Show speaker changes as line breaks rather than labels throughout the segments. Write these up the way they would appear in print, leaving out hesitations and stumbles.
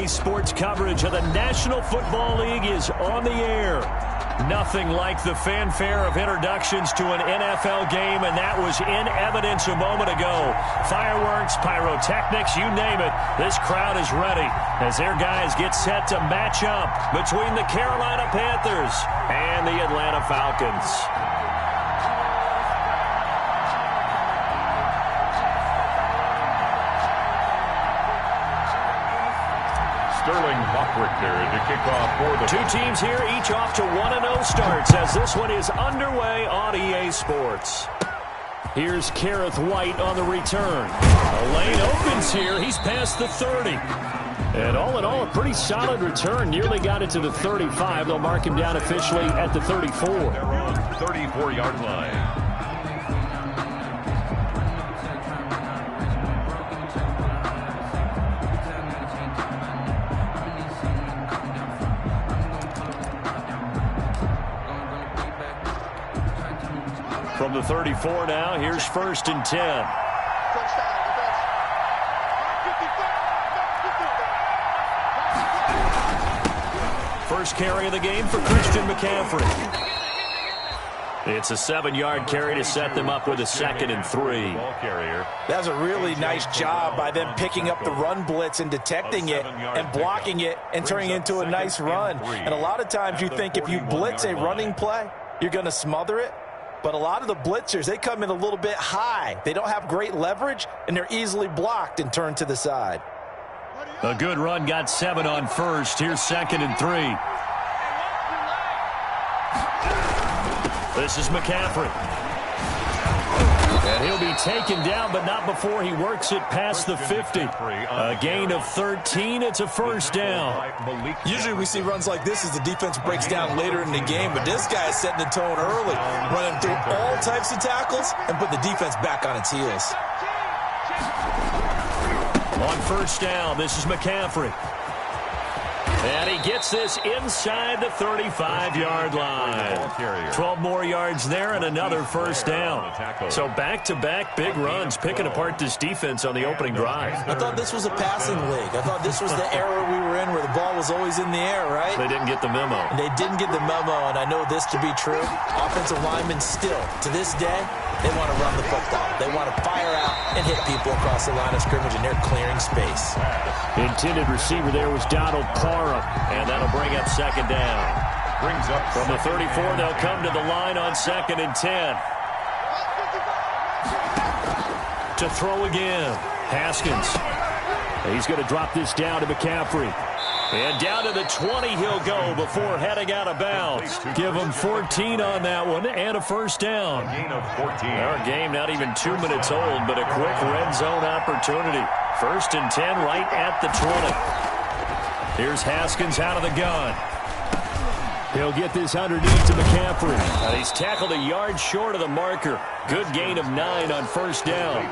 RDA Sports coverage of the National Football League is on the air. Nothing like the fanfare of introductions to an NFL game, and that was in evidence a moment ago. Fireworks, pyrotechnics, you name it. This crowd is ready as their guys get set to match up between the Carolina Panthers and the Atlanta Falcons.
Sterling Buckrick there to kick off for the...
Two teams here, each off to 1-0 starts as this one is underway on EA Sports. Here's Kareth White on the return. A lane opens here. He's past the 30. And all in all, a pretty solid return. Nearly got it to the 35. They'll mark him down officially at the 34.
34-yard line.
From the 34 now, here's 1st and 10. First carry of the game for Christian McCaffrey. It's a 7-yard carry to set them up with a 2nd and 3.
That was a really nice job by them picking up the run blitz and detecting it and blocking it and turning it into a nice run. And a lot of times you think if you blitz a running play, you're going to smother it. But a lot of the blitzers, they come in a little bit high. They don't have great leverage, and they're easily blocked and turned to the side.
A good run, got 7 on first. Here's 2nd and 3. This is McCaffrey. And he'll be taken down, but not before he works it past the 50. A gain of 13. It's a 1st down.
Usually we see runs like this as the defense breaks down later in the game, but this guy is setting the tone early, running through all types of tackles and put the defense back on its heels.
On 1st down, this is McCaffrey. And he gets this inside the 35-yard line. 12 more yards there and another 1st down. So back-to-back big runs picking apart this defense on the opening drive.
I thought this was a passing league. I thought this was the era we were in where the ball was always in the air, right?
They didn't get the memo.
They didn't get the memo, and I know this to be true. Offensive linemen still, to this day, they want to run the football. They want to fire out and hit people across the line of scrimmage, and they're clearing space.
Intended receiver there was Donald Parham, and that'll bring up 2nd down.
Brings up
from the 34, they'll come to the line on 2nd and 10. To throw again, Haskins. He's going to drop this down to McCaffrey. And down to the 20 he'll go before heading out of bounds. Give him 14 on that one and a 1st down.
A gain of 14.
Our game not even 2 minutes old, but a quick red zone opportunity. 1st and 10 right at the 20. Here's Haskins out of the gun. He'll get this underneath to McCaffrey. He's tackled a yard short of the marker. Good gain of 9 on 1st down.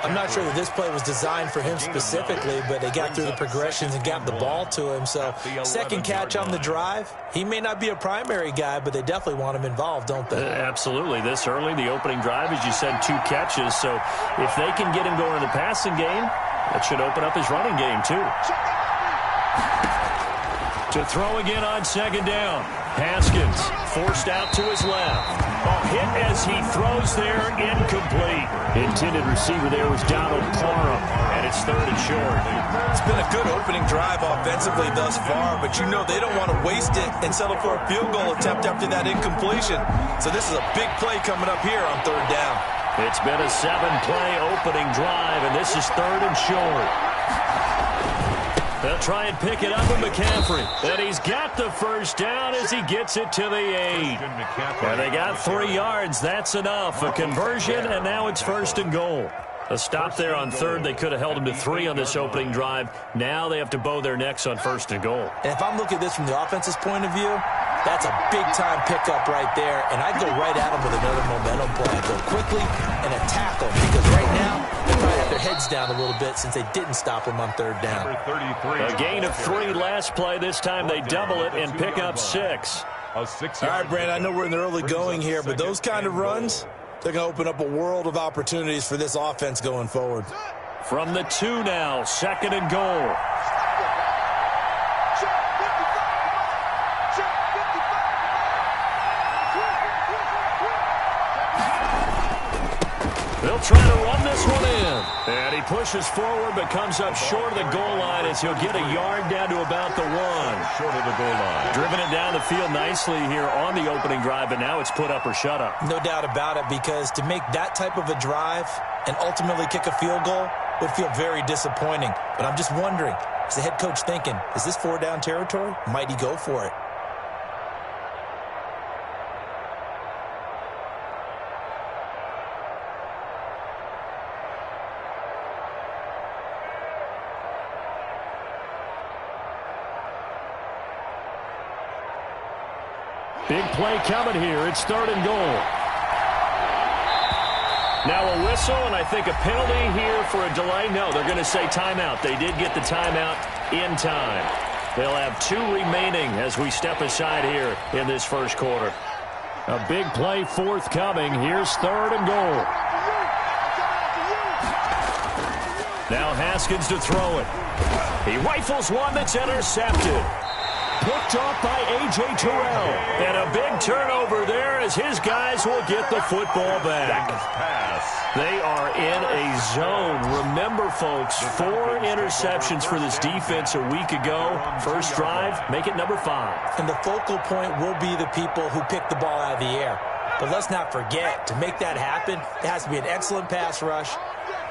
I'm not sure that this play was designed for him specifically, but they got through the progressions and got the ball to him. So 2nd catch on the drive. He may not be a primary guy, but they definitely want him involved, don't they?
Absolutely. This early, the opening drive, as you said, 2 catches. So if they can get him going in the passing game, that should open up his running game too. To throw again on 2nd down. Haskins forced out to his left. A hit as he throws there, incomplete. Intended receiver there was Donald Parham, and it's 3rd and short.
It's been a good opening drive offensively thus far, but you know they don't want to waste it and settle for a field goal attempt after that incompletion. So this is a big play coming up here on 3rd down.
It's been a 7-play opening drive, and this is 3rd and short. They'll try and pick it up with McCaffrey. And he's got the 1st down as he gets it to the 8. And they got 3 yards. That's enough. A conversion, and now it's 1st and goal. A stop there on 3rd. They could have held him to 3 on this opening drive. Now they have to bow their necks on 1st and goal.
And if I'm looking at this from the offense's point of view, that's a big-time pickup right there. And I'd go right at him with another momentum play. Go quickly and attack him. Because right now, they probably have their heads down a little bit since they didn't stop him on 3rd down.
A gain of 3 last play. This time they double it and pick up 6.
All right, Brandon, I know we're in the early going here, but those kind of runs, they're going to open up a world of opportunities for this offense going forward.
From the 2 now, 2nd and goal. They'll try to run this one in. And he pushes forward but comes up short of the goal line as he'll get a yard down to about the 1.
Short of the goal line.
Driven it down the field nicely here on the opening drive, and now it's put up or shut up.
No doubt about it, because to make that type of a drive and ultimately kick a field goal would feel very disappointing. But I'm just wondering, is the head coach thinking, is this 4-down territory? Might he go for it?
Big play coming here. It's 3rd and goal. Now a whistle, and I think a penalty here for a delay. No, they're going to say timeout. They did get the timeout in time. They'll have 2 remaining as we step aside here in this first quarter. A big play forthcoming. Here's 3rd and goal. Now Haskins to throw it. He rifles one that's intercepted. Picked off by A.J. Terrell. And a big turnover there as his guys will get the football back. They are in a zone. Remember, folks, 4 interceptions for this defense a week ago. First drive, make it number 5.
And the focal point will be the people who pick the ball out of the air. But let's not forget, to make that happen, it has to be an excellent pass rush,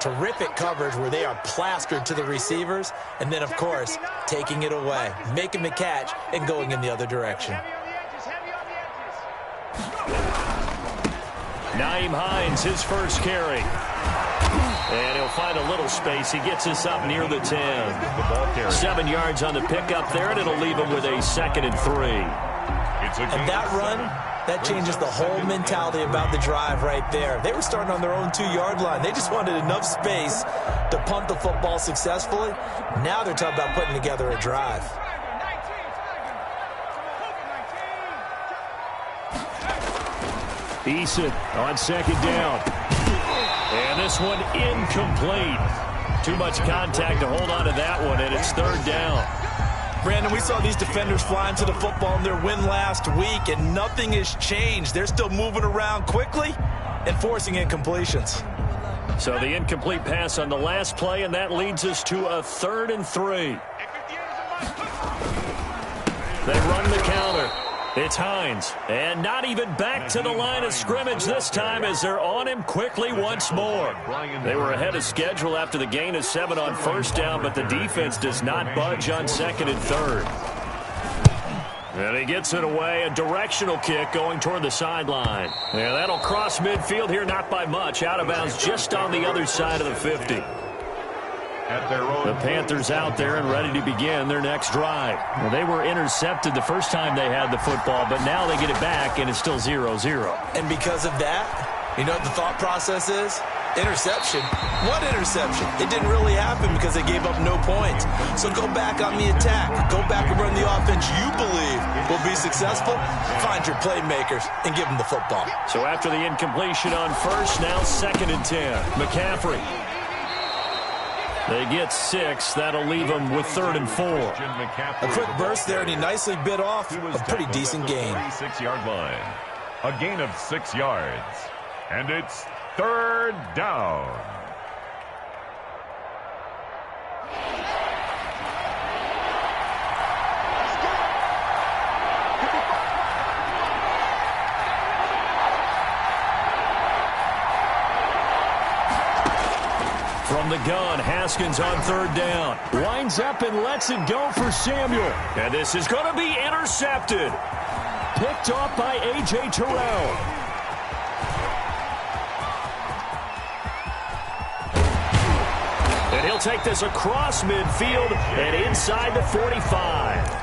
terrific coverage where they are plastered to the receivers, and then, of course, taking it away, making the catch, and going in the other direction.
Nyheim Hines, his first carry. And he'll find a little space. He gets us up near the 10. 7 yards on the pickup there, and it'll leave him with a 2nd and 3.
And that run, that changes the whole mentality about the drive right there. They were starting on their own 2-yard line. They just wanted enough space to punt the football successfully. Now they're talking about putting together a drive.
Eason on 2nd down. And this one incomplete. Too much contact to hold on to that one, and it's 3rd down.
Brandon, we saw these defenders flying to the football in their win last week, and nothing has changed. They're still moving around quickly and forcing incompletions.
So the incomplete pass on the last play, and that leads us to a 3rd and 3. They run the counter. It's Hines, and not even back to the line of scrimmage this time as they're on him quickly once more. They were ahead of schedule after the gain of 7 on 1st down, but the defense does not budge on 2nd and 3rd. And he gets it away, a directional kick going toward the sideline. Yeah, that'll cross midfield here, not by much. Out of bounds just on the other side of the 50. The Panthers out there and ready to begin their next drive. Well, they were intercepted the first time they had the football, but now they get it back, and it's still 0-0.
And because of that, you know what the thought process is? Interception. What interception? It didn't really happen because they gave up no points. So go back on the attack. Go back and run the offense you believe will be successful. Find your playmakers and give them the football.
So after the incompletion on 1st, now 2nd and 10. McCaffrey. They get 6. That'll leave them with 3rd and 4.
A quick burst there, and he nicely bit off a pretty decent gain.
36-yard line. A gain of 6 yards. And it's 3rd down.
From the gun, Haskins on 3rd down. Winds up and lets it go for Samuel. And this is going to be intercepted. Picked off by A.J. Terrell. And he'll take this across midfield and inside the 45.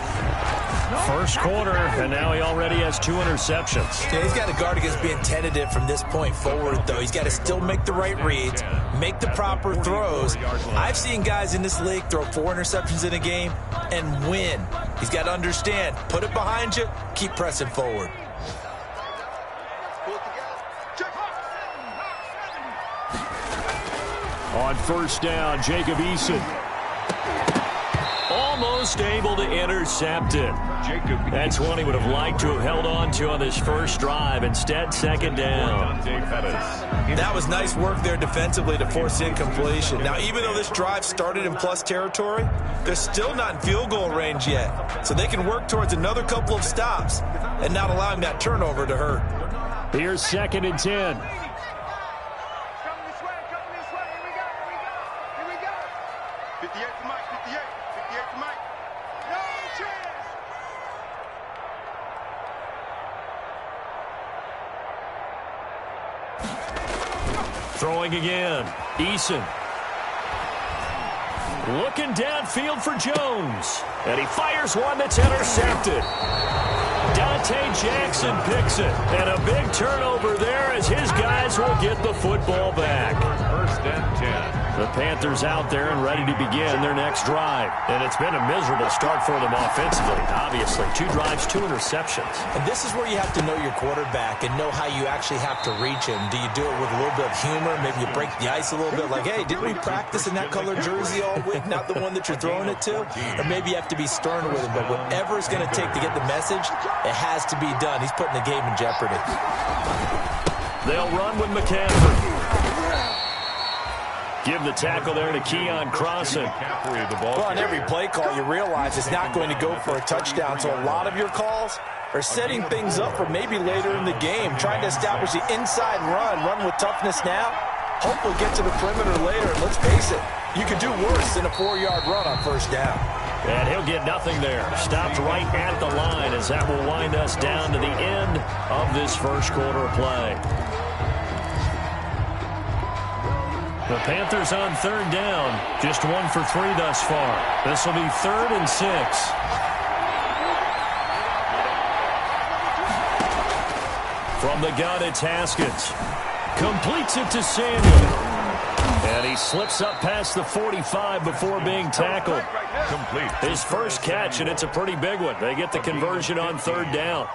First quarter, and now he already has 2 interceptions.
Yeah, he's got to guard against being tentative from this point forward, though. He's got to still make the right reads, make the proper throws. I've seen guys in this league throw 4 interceptions in a game and win. He's got to understand, put it behind you, keep pressing forward. On
1st down, Jacob Eason. almost able to intercept it. That's one he would have liked to have held on to on this first drive. Instead, second down.
That was nice work there defensively to force the incompletion. Now, even though this drive started in plus territory, they're still not in field goal range yet. So they can work towards another couple of stops and not allowing that turnover to hurt.
Here's 2nd and 10. Throwing again. Eason. Looking downfield for Jones. And he fires one that's intercepted. Dante Jackson picks it. And a big turnover there as his guys will get the football back.
1st and 10.
The Panthers out there and ready to begin their next drive. And it's been a miserable start for them offensively. Obviously, 2 drives, 2 interceptions.
And this is where you have to know your quarterback and know how you actually have to reach him. Do you do it with a little bit of humor? Maybe you break the ice a little bit like, hey, didn't we practice in that color jersey all week, not the one that you're throwing it to? Or maybe you have to be stern with him. But whatever it's going to take to get the message, it has to be done. He's putting the game in jeopardy.
They'll run with McCaffrey. Give the tackle there to Keon Crossan.
Well, on every play call, you realize it's not going to go for a touchdown. So a lot of your calls are setting things up for maybe later in the game, trying to establish the inside run with toughness now. Hopefully get to the perimeter later. And let's face it, you could do worse than a 4-yard run on 1st down.
And he'll get nothing there. Stopped right at the line as that will wind us down to the end of this first quarter of play. The Panthers on 3rd down. Just 1 for 3 thus far. This will be 3rd and 6. From the gun, it's Haskins. Completes it to Samuel. And he slips up past the 45 before being tackled.
Complete.
His first catch, and it's a pretty big one. They get the conversion on 3rd down.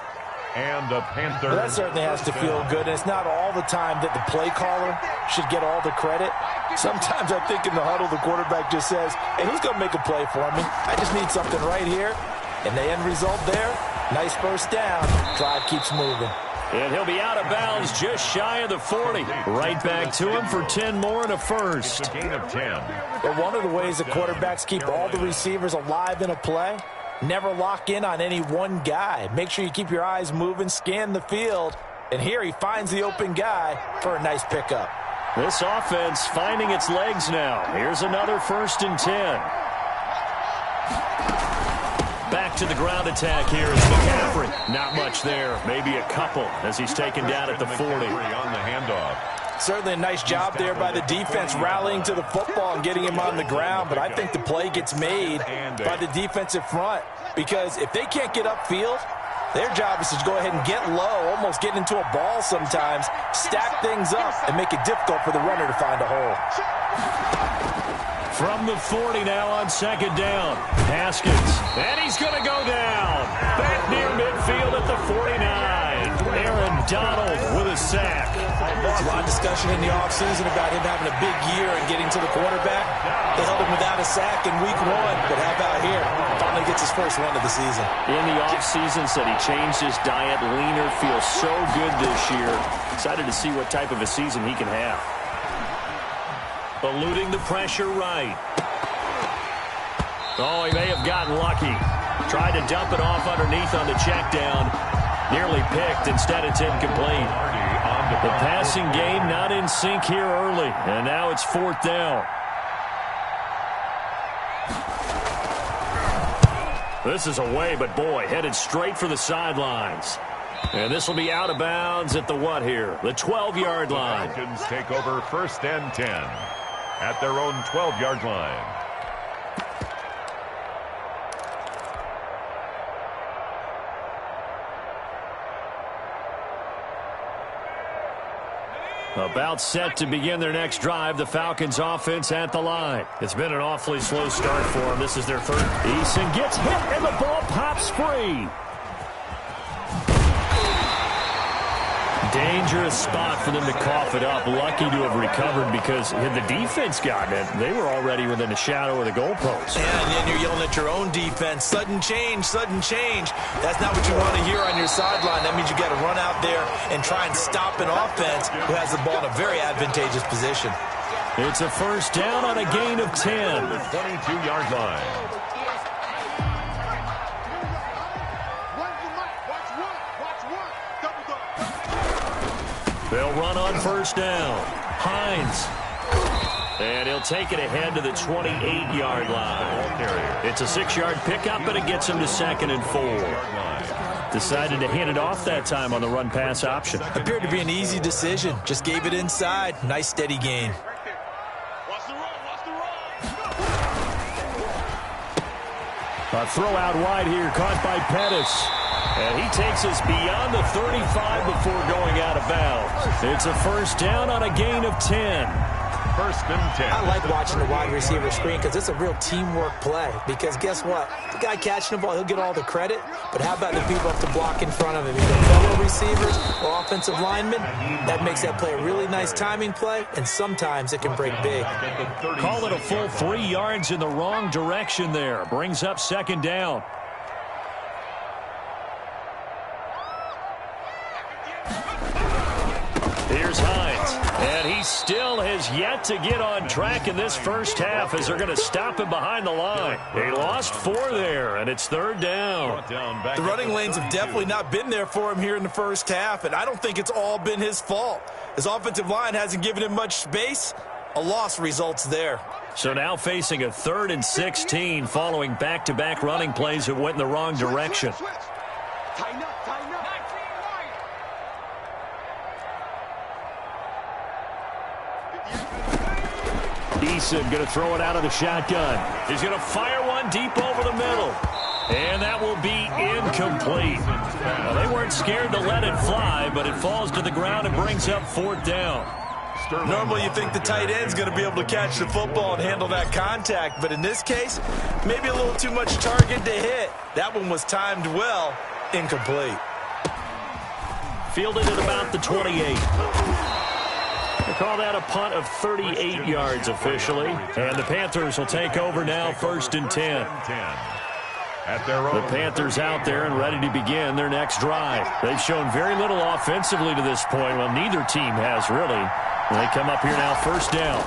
And the Panthers.
Well, that certainly has to feel good. And it's not all the time that the play caller should get all the credit. Sometimes I think in the huddle, the quarterback just says, hey, who's going to make a play for me? I just need something right here. And the end result there, nice first down. Drive keeps moving.
And he'll be out of bounds just shy of the 40. Right back to him for 10 more and a first.
It's a gain of 10.
But one of the ways that quarterbacks keep all the receivers alive in a play, never lock in on any one guy. Make sure you keep your eyes moving, scan the field. And here he finds the open guy for a nice pickup.
This offense finding its legs now. Here's another 1st and 10. Back to the ground attack here is McCaffrey. Not much there. Maybe a couple as he's taken down at the 40.
On the handoff.
Certainly a nice job there by the defense rallying to the football and getting him on the ground. But I think the play gets made by the defensive front. Because if they can't get upfield, their job is to go ahead and get low, almost get into a ball sometimes, stack things up, and make it difficult for the runner to find a hole.
From the 40 now on 2nd down. Haskins. And he's going to go down. Back near midfield at the 49. Aaron Donald with a sack.
There's a lot of discussion in the offseason about him having a big year and getting to the quarterback. They held him without a sack in week 1, but how about here? Finally gets his first one of the season.
In the offseason, said he changed his diet, leaner, feels so good this year. Excited to see what type of a season he can have. Eluding the pressure right. Oh, he may have gotten lucky. Tried to dump it off underneath on the check down. Nearly picked. Instead, it's incomplete. The passing game not in sync here early. And now it's 4th down. This is away, but boy, headed straight for the sidelines. And this will be out of bounds at the what here? The 12-yard line.
The Falcons take over 1st and 10 at their own 12-yard line.
About set to begin their next drive. The Falcons offense at the line. It's been an awfully slow start for them. This is their 3rd. Eason gets hit and the ball pops free. Dangerous spot for them to cough it up. Lucky to have recovered because had the defense gotten it, they were already within a shadow of the goalpost.
Yeah, and then you're yelling at your own defense. Sudden change, sudden change. That's not what you want to hear on your sideline. That means you got to run out there and try and stop an offense who has the ball in a very advantageous position.
It's a first down on a gain of 10.
22-yard line.
They'll run on first down. Hines. And he'll take it ahead to the 28-yard line. It's a 6-yard pickup, and it gets him to 2nd and 4. Decided to hand it off that time on the run-pass option.
Appeared to be an easy decision. Just gave it inside. Nice, steady gain.
A throw out wide here, caught by Pettis. And he takes us beyond the 35 before going out of bounds. It's a first down on a gain of 10.
First and 10.
I like watching the wide receiver screen because it's a real teamwork play. Because guess what? The guy catching the ball, he'll get all the credit. But how about the people up to block in front of him? Either fellow receivers or offensive linemen. That makes that play a really nice timing play, and sometimes it can break big.
Call it a full 3 yards in the wrong direction there. Brings up 2nd down. Here's Hines, and he still has yet to get on track in this first half as they're going to stop him behind the line. He lost 4 there, and it's 3rd down.
The running lanes have definitely not been there for him here in the first half, and I don't think it's all been his fault. His offensive line hasn't given him much space. A loss results there.
So now facing a 3rd and 16 following back-to-back running plays that went in the wrong direction.
Tighten up.
Eason going to throw it out of the shotgun. He's going to fire one deep over the middle. And that will be incomplete. Well, they weren't scared to let it fly, but it falls to the ground and brings up 4th down.
Normally you think the tight end's going to be able to catch the football and handle that contact, but in this case, maybe a little too much target to hit. That one was timed well, incomplete.
Fielded at about the 28. They call that a punt of 38 yards officially. And the Panthers will take over now, 1st and 10. The Panthers out there and ready to begin their next drive. They've shown very little offensively to this point. Well, neither team has really. And they come up here now, 1st down.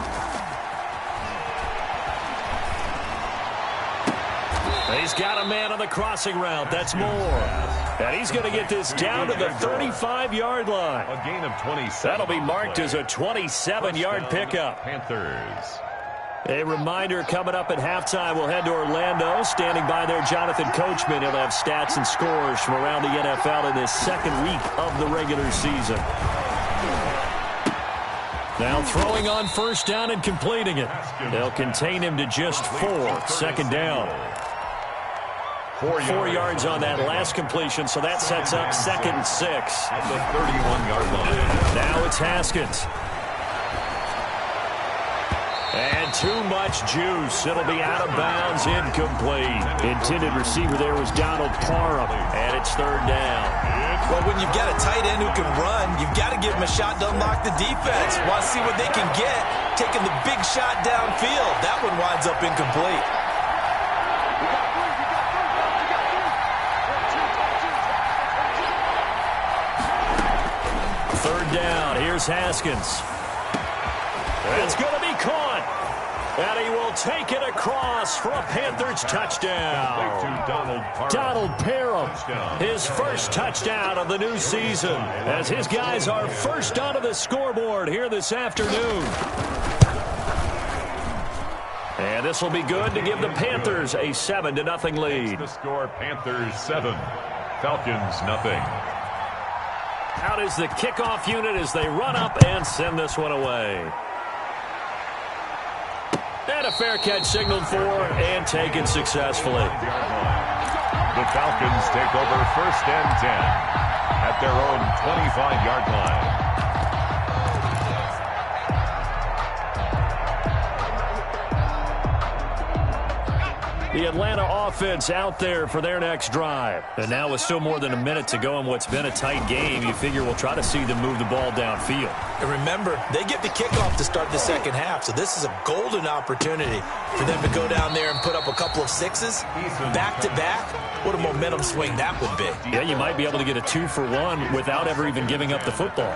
He's got a man on the crossing route. That's Moore. And he's going to get this down to the 35-yard line.
A gain of 27.
That'll be marked as a 27-yard pickup.
Panthers.
A reminder coming up at halftime. We'll head to Orlando. Standing by there, Jonathan Coachman. He'll have stats and scores from around the NFL in this 2nd week of the regular season. Now throwing on 1st down and completing it. They'll contain him to just 4. 2nd down. 4 yards on that last completion, so that sets up 2nd and 6.
At the 31-yard line.
Now it's Haskins. And too much juice. It'll be out of bounds, incomplete. Intended receiver there was Donald Parham, and it's 3rd down.
Well, when you've got a tight end who can run, you've got to give him a shot to unlock the defense. Want to see what they can get, taking the big shot downfield. That one winds up incomplete.
Third down. Here's Haskins. It's going to be caught. And he will take it across for a Panthers touchdown. Donald Parham, his first touchdown of the new season, as his guys are first onto the scoreboard here this afternoon. And this will be good to give the Panthers a 7-0 lead.
The score, Panthers 7, Falcons 0.
Out is the kickoff unit as they run up and send this one away. And a fair catch signaled for and taken successfully.
The Falcons take over 1st and 10 at their own 25-yard line.
The Atlanta offense out there for their next drive. And now with still more than a minute to go in what's been a tight game, you figure we'll try to see them move the ball downfield.
And remember, they get the kickoff to start the second half, so this is a golden opportunity for them to go down there and put up a couple of sixes back-to-back. What a momentum swing that would be.
Yeah, you might be able to get a 2-for-1 without ever even giving up the football.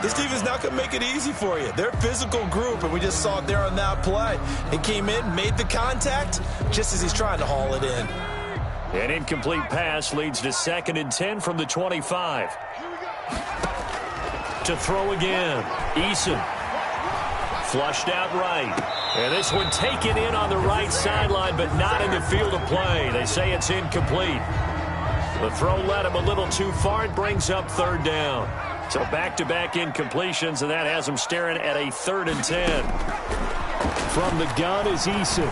This defense not going to make it easy for you. They're a physical group, and we just saw it there on that play. He came in, made the contact, just as he's trying to haul it in.
An incomplete pass leads to 2nd and 10 from the 25. To throw again, Eason. Flushed out right. And this one taken in on the right sideline, but not in the field of play. They say it's incomplete. The throw led him a little too far. It brings up 3rd down. So back-to-back incompletions, and that has him staring at a 3rd and 10. From the gun is Eason.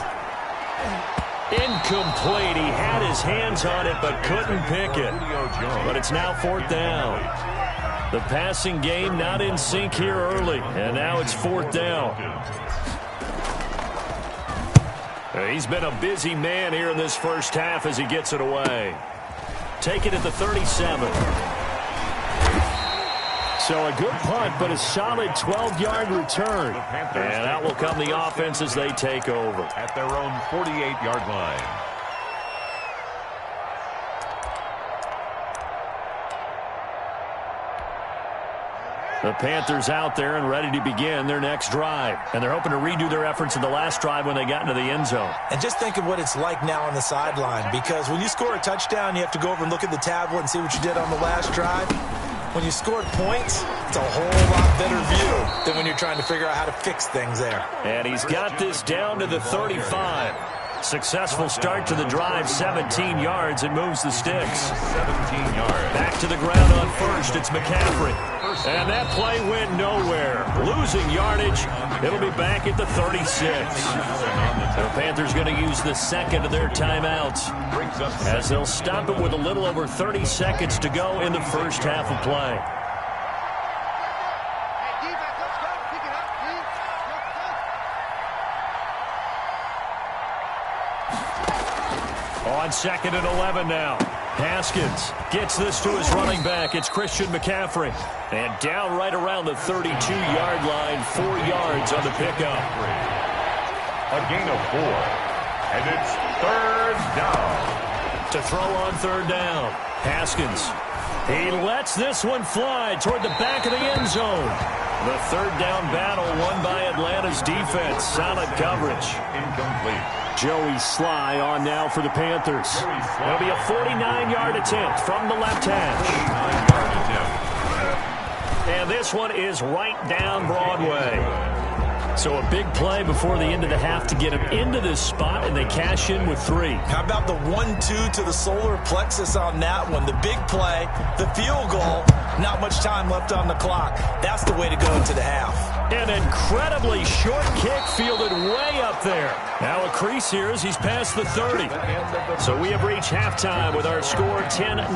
Incomplete. He had his hands on it, but couldn't pick it. But it's now 4th down. The passing game not in sync here early, and now it's 4th down. He's been a busy man here in this first half as he gets it away. Take it at the 37. So a good punt, but a solid 12-yard return. And out will come the offense as they take over.
At their own 48-yard line.
The Panthers out there and ready to begin their next drive. And they're hoping to redo their efforts in the last drive when they got into the end zone.
And just think of what it's like now on the sideline, because when you score a touchdown, you have to go over and look at the tablet and see what you did on the last drive. When you scored points, it's a whole lot better view than when you're trying to figure out how to fix things there.
And he's got this down to the 35. Successful start to the drive, 17 yards, and moves the sticks.
17 yards.
Back to the ground on first, it's McCaffrey. And that play went nowhere. Losing yardage, it'll be back at the 36. The Panthers going to use the 2nd of their timeouts as they'll stop it with a little over 30 seconds to go in the first half of play. On 2nd and 11 now. Haskins gets this to his running back. It's Christian McCaffrey. And down right around the 32-yard line, 4 yards on the pickup.
A gain of 4. And it's 3rd down.
To throw on 3rd down. Haskins. He lets this one fly toward the back of the end zone. The 3rd down battle won by Atlanta's defense. Solid coverage.
Incomplete.
Joey Sly on now for the Panthers. It'll be a 49-yard attempt from the left hash. And this one is right down Broadway. So a big play before the end of the half to get him into this spot, and they cash in with 3.
How about the 1-2 to the solar plexus on that one? The big play, the field goal, not much time left on the clock. That's the way to go into the half.
An incredibly short kick fielded way up there. Now a crease here as he's past the 30. So we have reached halftime with our score 10-0.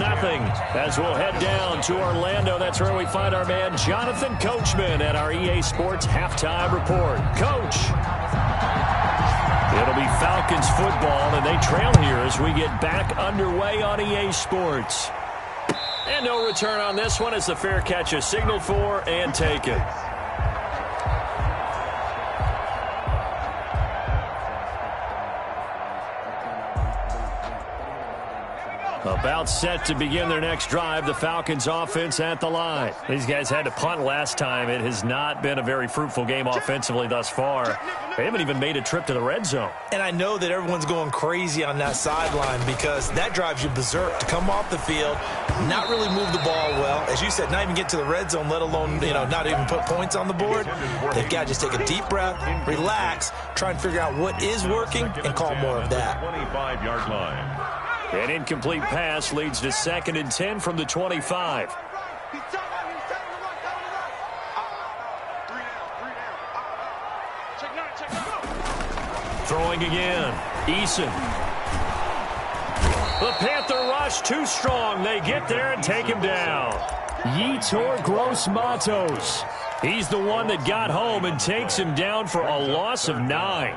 As we'll head down to Orlando, that's where we find our man Jonathan Coachman at our EA Sports Halftime Report. Coach. It'll be Falcons football, and they trail here as we get back underway on EA Sports. And no return on this one as the fair catch is signaled for and taken. About set to begin their next drive, the Falcons offense at the line. These guys had to punt last time. It has not been a very fruitful game offensively thus far. They haven't even made a trip to the red zone.
And I know that everyone's going crazy on that sideline because that drives you berserk to come off the field, not really move the ball well. As you said, not even get to the red zone, let alone, not even put points on the board. They've got to just take a deep breath, relax, try and figure out what is working, and call more of that.
25-yard line.
An incomplete pass leads to 2nd and 10 from the 25. Throwing again. Eason. The Panther rush too strong. They get there and take him down. Yetur Gross-Matos. He's the one that got home and takes him down for a loss of 9.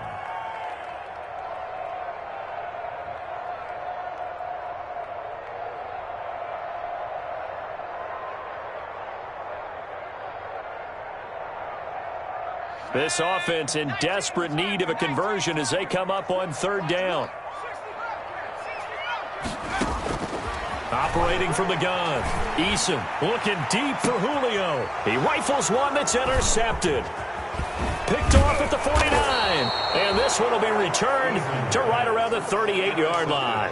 This offense in desperate need of a conversion as they come up on third down. Operating from the gun, Eason looking deep for Julio. He rifles one that's intercepted. Picked off at the 49. And this one will be returned to right around the 38-yard line.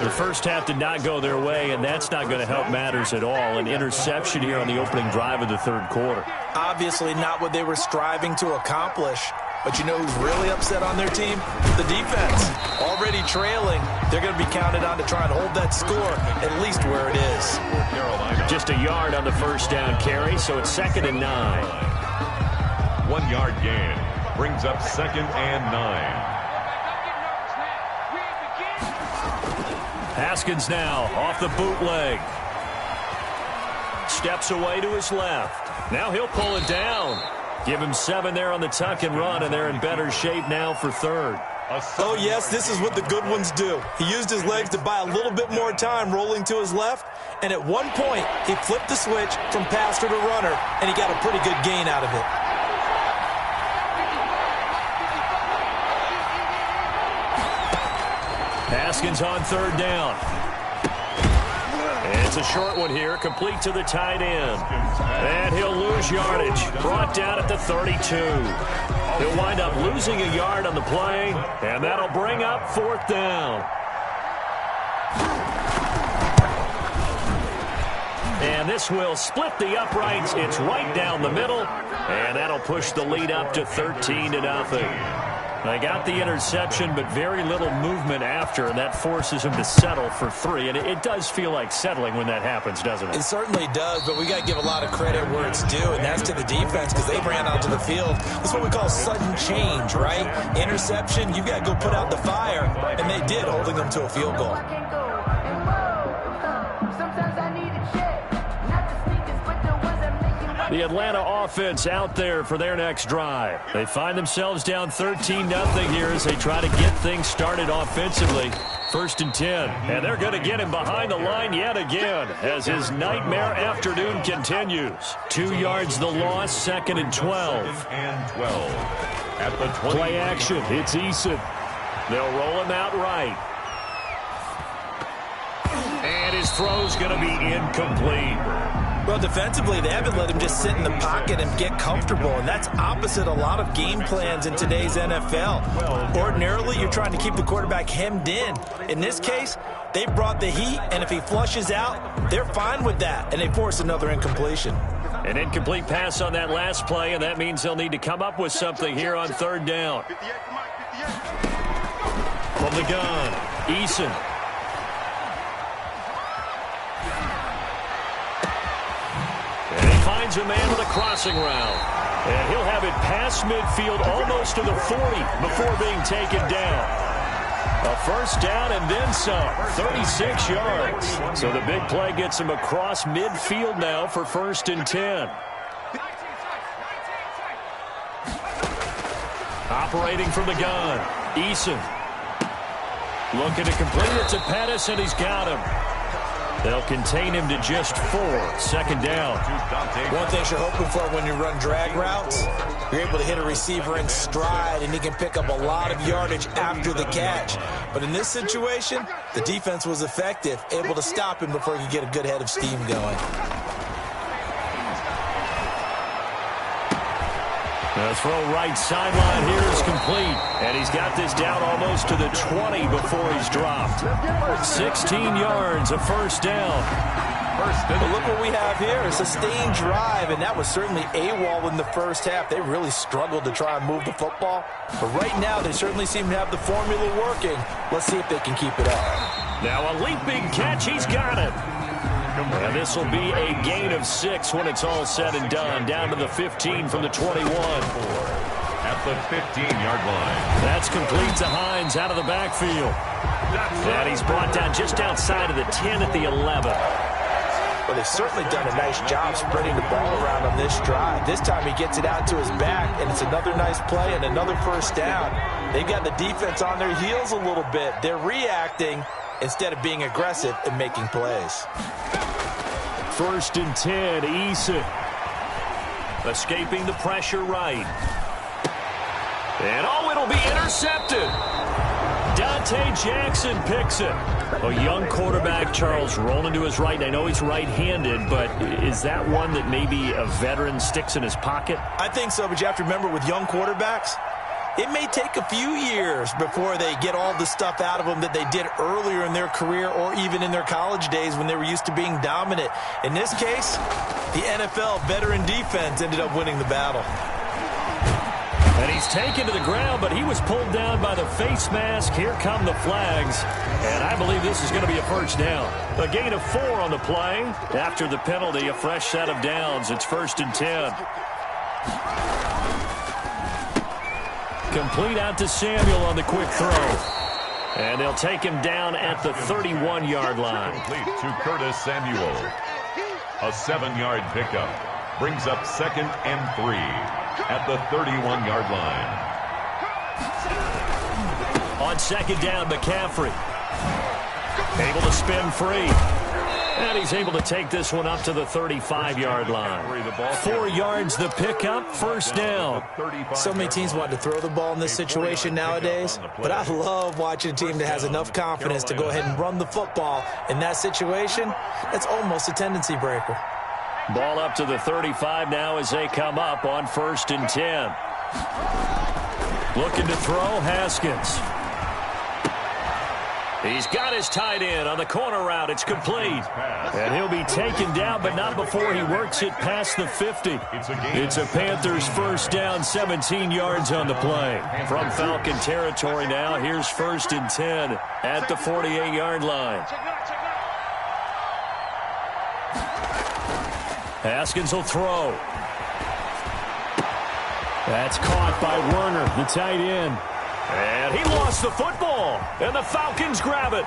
The first half did not go their way, and that's not going to help matters at all. An interception here on the opening drive of the third quarter.
Obviously not what they were striving to accomplish. But you know who's really upset on their team? The defense. Already trailing, they're going to be counted on to try and hold that score at least where it is.
Just a yard on the first down carry, so it's 2nd and 9.
1 yard gain brings up 2nd and 9.
Haskins now off the bootleg. Steps away to his left. Now he'll pull it down. Give him 7 there on the tuck and run, and they're in better shape now for third.
Oh, yes, this is what the good ones do. He used his legs to buy a little bit more time rolling to his left, and at one point, he flipped the switch from passer to runner, and he got a pretty good gain out of it.
Haskins on third down. It's a short one here, complete to the tight end. And he'll lose yardage, brought down at the 32. He'll wind up losing a yard on the play, and that'll bring up 4th down. And this will split the uprights. It's right down the middle, and that'll push the lead up to 13-0. They got the interception, but very little movement after, and that forces him to settle for 3. And it does feel like settling when that happens, doesn't it?
It certainly does, but we got to give a lot of credit where it's due, and that's to the defense because they ran onto the field. That's what we call sudden change, right? Interception, you got to go put out the fire, and they did, holding them to a field goal.
The Atlanta offense out there for their next drive. They find themselves down 13-0 here as they try to get things started offensively. 1st and 10. And they're going to get him behind the line yet again as his nightmare afternoon continues. 2 yards the loss, 2nd and 12.
At the 20.
Play action. It's Eason. They'll roll him out right. And his throw's going to be incomplete.
Well, defensively, they haven't let him just sit in the pocket and get comfortable, and that's opposite a lot of game plans in today's NFL. Ordinarily, you're trying to keep the quarterback hemmed in. In this case, they brought the heat, and if he flushes out, they're fine with that, and they force another incompletion.
An incomplete pass on that last play, and that means they'll need to come up with something here on third down. From the gun, Eason. Finds a man with a crossing route. And he'll have it past midfield almost to the 40 before being taken down. A first down and then some. 36 yards. So the big play gets him across midfield now for 1st and 10. Operating from the gun, Eason. Looking to complete it to Pettis, and he's got him. They'll contain him to just 4. 2nd down.
One thing you're hoping for when you run drag routes, you're able to hit a receiver in stride, and he can pick up a lot of yardage after the catch. But in this situation, the defense was effective, able to stop him before he could get a good head of steam going.
The throw right sideline here is complete. And he's got this down almost to the 20 before he's dropped. 16 yards, a first down.
But look what we have here, a sustained drive, and that was certainly AWOL in the first half. They really struggled to try and move the football. But right now, they certainly seem to have the formula working. Let's see if they can keep it up.
Now a leaping catch, he's got it. And this will be a gain of 6 when it's all said and done. Down to the 15 from the 21.
At the 15-yard line.
That's complete to Hines out of the backfield. And he's brought down just outside of the 10 at the 11.
Well, they've certainly done a nice job spreading the ball around on this drive. This time he gets it out to his back, and it's another nice play and another first down. They've got the defense on their heels a little bit. They're reacting instead of being aggressive and making plays.
1st and 10, Eason. Escaping the pressure right. And it'll be intercepted. Dante Jackson picks it. A young quarterback, Charles, rolling to his right. I know he's right-handed, but is that one that maybe a veteran sticks in his pocket?
I think so, but you have to remember with young quarterbacks, it may take a few years before they get all the stuff out of them that they did earlier in their career or even in their college days when they were used to being dominant. In this case, the NFL veteran defense ended up winning the battle.
And he's taken to the ground, but he was pulled down by the face mask. Here come the flags. And I believe this is going to be a first down. A gain of 4 on the play. After the penalty, a fresh set of downs. It's 1st and 10. Complete out to Samuel on the quick throw. And they'll take him down at the 31-yard line.
Complete to Curtis Samuel. A 7-yard pickup. Brings up 2nd and 3 at the 31-yard line.
On 2nd down, McCaffrey. Able to spin free. And he's able to take this one up to the 35-yard line. 4 yards the pickup, 1st down.
So many teams want to throw the ball in this situation nowadays, but I love watching a team that has enough confidence to go ahead and run the football. In that situation, that's almost a tendency breaker.
Ball up to the 35 now as they come up on 1st and 10. Looking to throw, Haskins. He's got his tight end on the corner route. It's complete. And he'll be taken down, but not before he works it past the 50. It's a Panthers 1st down, 17 yards on the play. From Falcon territory now, here's 1st and 10 at the 48-yard line. Haskins will throw. That's caught by Werner, the tight end. And he lost the football, and the Falcons grab it.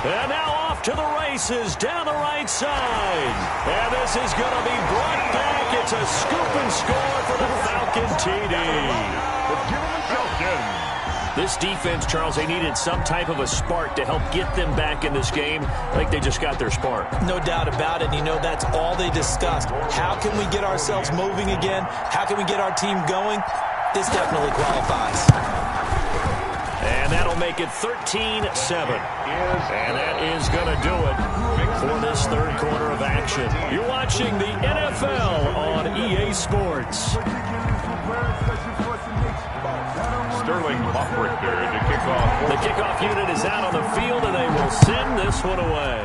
And now off to the races down the right side. And this is going to be brought back. It's a scoop and score for the Falcon TD. This defense, Charles, they needed some type of a spark to help get them back in this game. I think they just got their spark.
No doubt about it. You know, that's all they discussed. How can we get ourselves moving again? How can we get our team going? This definitely qualifies.
And that'll make it 13-7. And that is going to do it for this 3rd quarter of action. You're watching the NFL on EA Sports.
Sterling Hofrichter to kick off.
The kickoff unit is out on the field, and they will send this one away.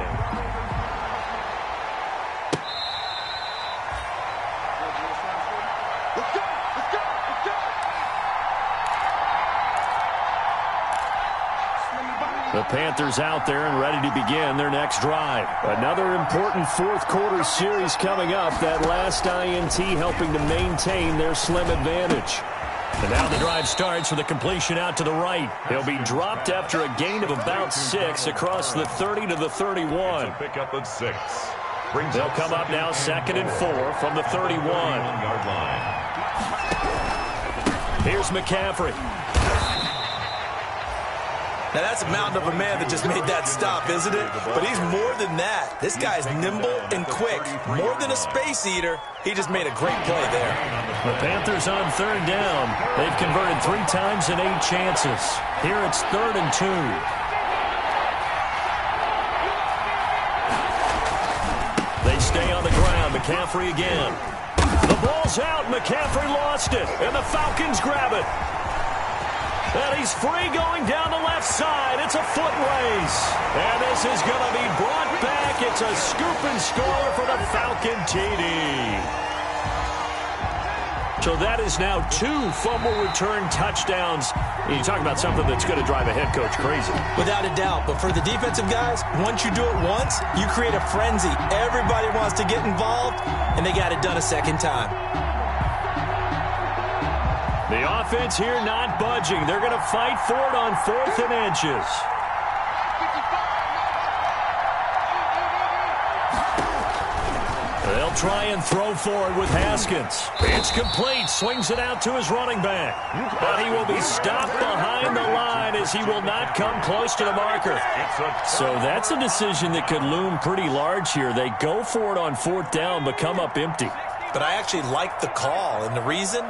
The Panthers out there and ready to begin their next drive. Another important 4th quarter series coming up. That last INT helping to maintain their slim advantage. And now the drive starts with a completion out to the right. He'll be dropped after a gain of about 6 across the 30 to the 31.
Pick up at 6.
They'll come up now 2nd and 4 from the 31-yard
line.
Here's McCaffrey.
Now, that's a mountain of a man that just made that stop, isn't it? But he's more than that. This guy's nimble and quick. More than a space eater, he just made a great play there.
The Panthers on 3rd down. They've converted 3 times in 8 chances. Here it's 3rd and 2. They stay on the ground. McCaffrey again. The ball's out. McCaffrey lost it. And the Falcons grab it. And he's free going down the left side. It's a foot race. And this is going to be brought back. It's a scoop and score for the Falcon TD. So that is now 2 fumble return touchdowns. You talk about something that's going to drive a head coach crazy.
Without a doubt. But for the defensive guys, once you do it once, you create a frenzy. Everybody wants to get involved, and they got it done a 2nd time.
The offense here not budging. They're going to fight for it on 4th and inches. They'll try and throw for it with Haskins. It's complete. Swings it out to his running back. But he will be stopped behind the line as he will not come close to the marker. So that's a decision that could loom pretty large here. They go for it on 4th down, but come up empty.
But I actually like the call, and the reason?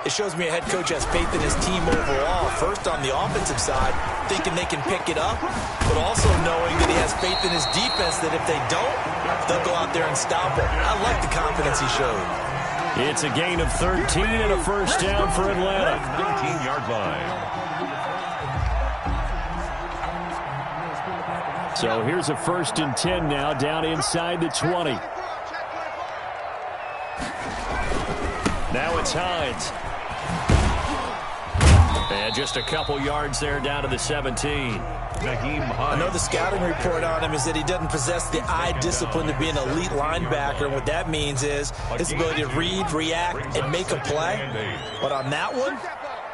It shows me a head coach has faith in his team overall. First on the offensive side, thinking they can pick it up, but also knowing that he has faith in his defense that if they don't, they'll go out there and stop it. I like the confidence he showed.
It's a gain of 13 and a first down for Atlanta.
13-yard line.
So here's a 1st and 10 now, down inside the 20. Now it's Hines. And just a couple yards there down to the 17.
I know the scouting report on him is that he doesn't possess the eye discipline to be an elite linebacker. What that means is his ability to read, react, and make a play. But on that one,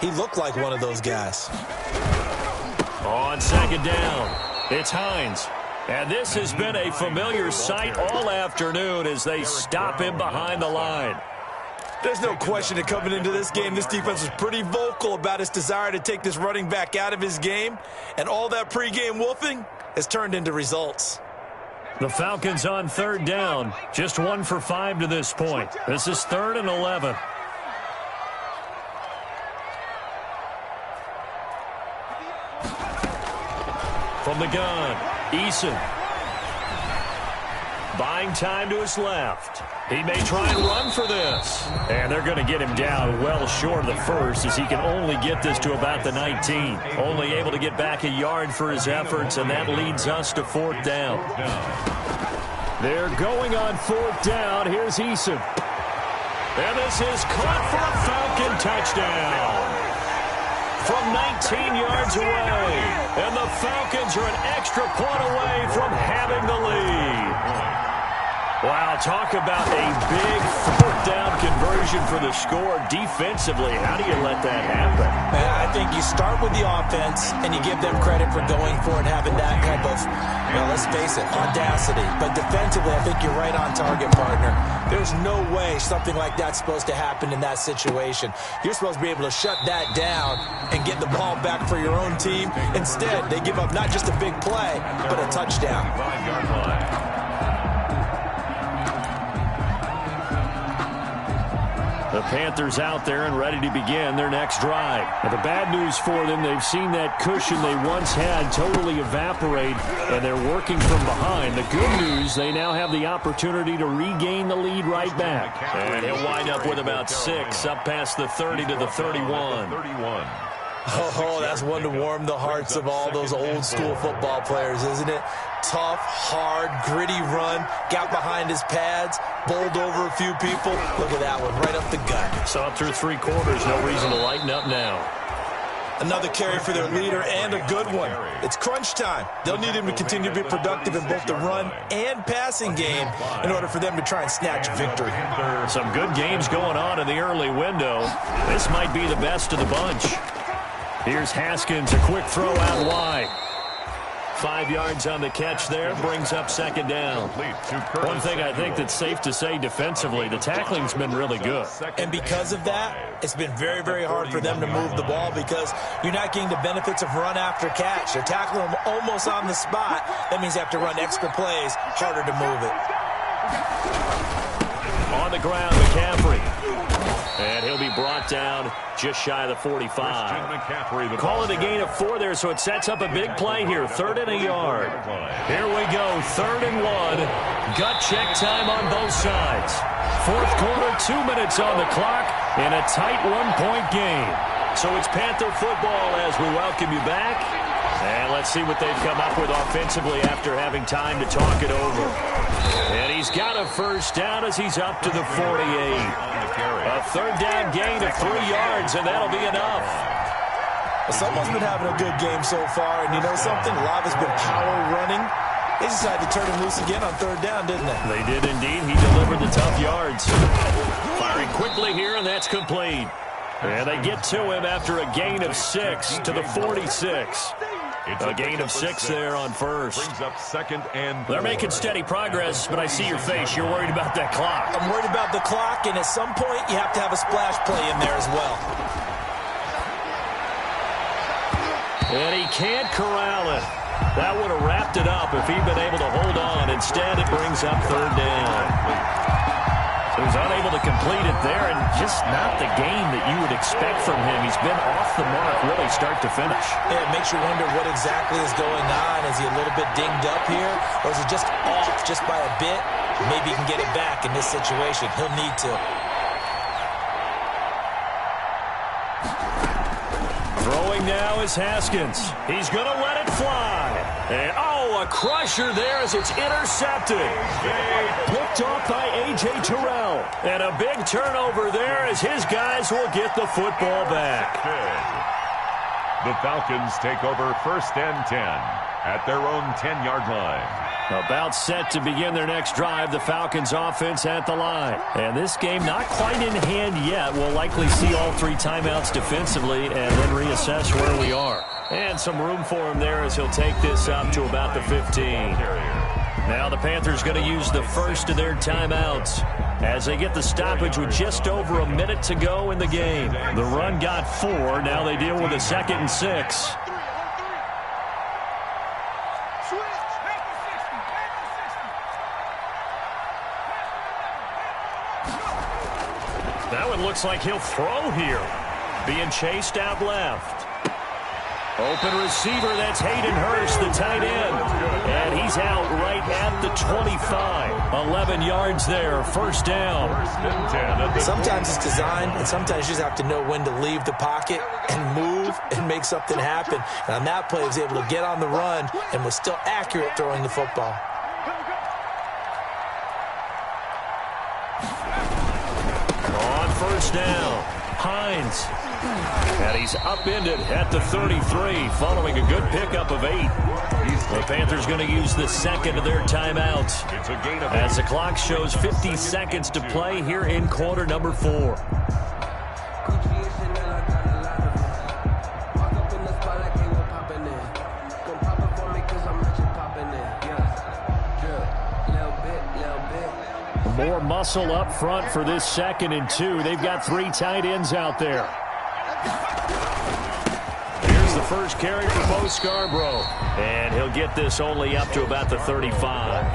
he looked like one of those guys.
On 2nd down, it's Hines. And this has been a familiar sight all afternoon as they stop him behind the line.
There's no question that coming into this game, this defense was pretty vocal about its desire to take this running back out of his game. And all that pregame wolfing has turned into results.
The Falcons on 3rd down. Just 1 for 5 to this point. This is 3rd and 11. From the gun, Eason. Buying time to his left. He may try and run for this. And they're going to get him down well short of the first as he can only get this to about the 19. Only able to get back a yard for his efforts, and that leads us to 4th down. They're going on 4th down. Here's Eason. And this is caught for a Falcon touchdown. From 19 yards away. And the Falcons are an extra point away from having the lead. Wow, talk about a big 4th down conversion for the score defensively. How do you let that happen?
I think you start with the offense and you give them credit for going for it, having that kind of, well, let's face it, audacity. But defensively, I think you're right on target, partner. There's no way something like that's supposed to happen in that situation. You're supposed to be able to shut that down and get the ball back for your own team. Instead, they give up not just a big play, but a touchdown.
5-yard line.
The Panthers out there and ready to begin their next drive. Now, the bad news for them, they've seen that cushion they once had totally evaporate, and they're working from behind. The good news, they now have the opportunity to regain the lead right back. And he'll wind up with about 6, up past the 30 to the 31.
Oh, that's one to warm the hearts of all those old school football players, isn't it? Tough, hard, gritty run, got behind his pads, bowled over a few people. Look at that one, right up the gut.
So up through 3 quarters, no reason to lighten up now.
Another carry for their leader and a good one. It's crunch time. They'll need him to continue to be productive in both the run and passing game in order for them to try and snatch victory.
Some good games going on in the early window. This might be the best of the bunch. Here's Haskins, a quick throw out wide. 5 yards on the catch there, brings up 2nd down. One thing I think that's safe to say defensively, the tackling's been really good.
And because of that, it's been very, very hard for them to move the ball because you're not getting the benefits of run after catch. They're tackling them almost on the spot. That means they have to run extra plays, harder to move it.
On the ground, McCaffrey. And he'll be brought down just shy of the 45. Call it a gain of 4 there, so it sets up a big play here. 3rd and a yard. Here we go, 3rd and 1. Gut check time on both sides. 4th quarter, 2 minutes on the clock, and a tight 1-point game. So it's Panther football as we welcome you back. And let's see what they've come up with offensively after having time to talk it over. And he's got a first down as he's up to the 48. A 3rd down gain of 3 yards, and that'll be enough.
Well, someone's been having a good game so far, and you know something? A lot has been power running. They decided to turn him loose again on 3rd down, didn't they?
They did indeed. He delivered the tough yards. Firing quickly here, and that's complete. And they get to him after a gain of 6 to the 46. A gain of 6 there on first.
Brings up 2nd and 4.
They're making steady progress, but I see your face. You're worried about that clock.
I'm worried about the clock, and at some point, you have to have a splash play in there as well.
And he can't corral it. That would have wrapped it up if he'd been able to hold on. Instead, it brings up 3rd down. He was unable to complete it there, and just not the game that you would expect from him. He's been off the mark really start to finish.
Yeah, it makes you wonder what exactly is going on. Is he a little bit dinged up here, or is he just off just by a bit? Maybe he can get it back in this situation. He'll need to.
Throwing now is Haskins. He's going to let it fly. And, a crusher there as it's intercepted. Picked off by A.J. Terrell. And a big turnover there as his guys will get the football back.
The Falcons take over 1st and 10 at their own 10-yard line.
About set to begin their next drive, the Falcons offense at the line. And this game not quite in hand yet. We'll likely see all 3 timeouts defensively and then reassess where we are. And some room for him there as he'll take this up to about the 15. Now the Panthers going to use the first of their timeouts as they get the stoppage with just over a minute to go in the game. The run got 4. Now they deal with a 2nd and 6. That one looks like he'll throw here. Being chased out left. Open receiver, that's Hayden Hurst, the tight end. And he's out right at the 25. 11 yards there, 1st down.
Sometimes it's designed, and sometimes you just have to know when to leave the pocket and move and make something happen. And on that play, he was able to get on the run and was still accurate throwing the football.
On 1st down, Hines. And he's upended at the 33 following a good pickup of 8. The Panthers going to use the 2nd of their timeouts as the clock shows 50 seconds to play here in quarter number 4. More muscle up front for this 2nd and 2. They've got 3 tight ends out there. Here's the first carry for Bo Scarborough. And he'll get this only up to about the 35.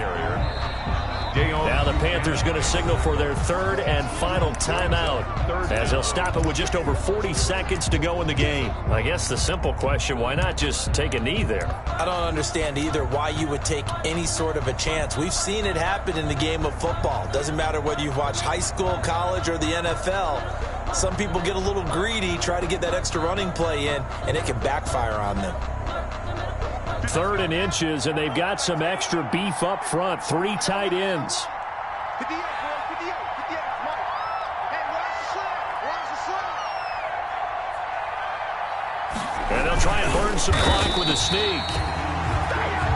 Now the Panthers going to signal for their 3rd and final timeout as they'll stop it with just over 40 seconds to go in the game. I guess the simple question, why not just take a knee there?
I don't understand either why you would take any sort of a chance. We've seen it happen in the game of football. Doesn't matter whether you've watched high school, college, or the NFL. Some people get a little greedy, try to get that extra running play in, and it can backfire on them.
3rd and inches, and they've got some extra beef up front. 3 tight ends. And they'll try and burn some clock with a sneak.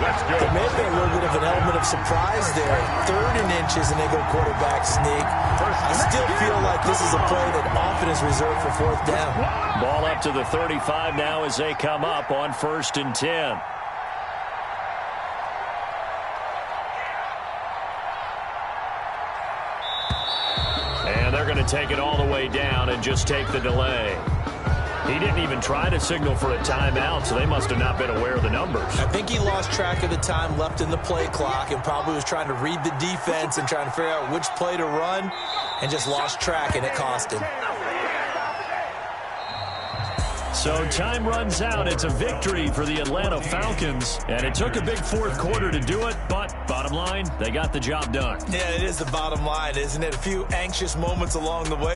That's good.
There may have been a little bit of an element of surprise there. 3rd and inches, and they go quarterback sneak. I still feel like this is a play that often is reserved for 4th down.
Ball up to the 35 now as they come up on 1st and 10. And they're going to take it all the way down and just take the delay. He didn't even try to signal for a timeout, so they must have not been aware of the numbers.
I think he lost track of the time left in the play clock and probably was trying to read the defense and trying to figure out which play to run and just lost track, and it cost him.
So time runs out. It's a victory for the Atlanta Falcons, and it took a big 4th quarter to do it, but bottom line, they got the job done.
Yeah, it is the bottom line, isn't it? A few anxious moments along the way.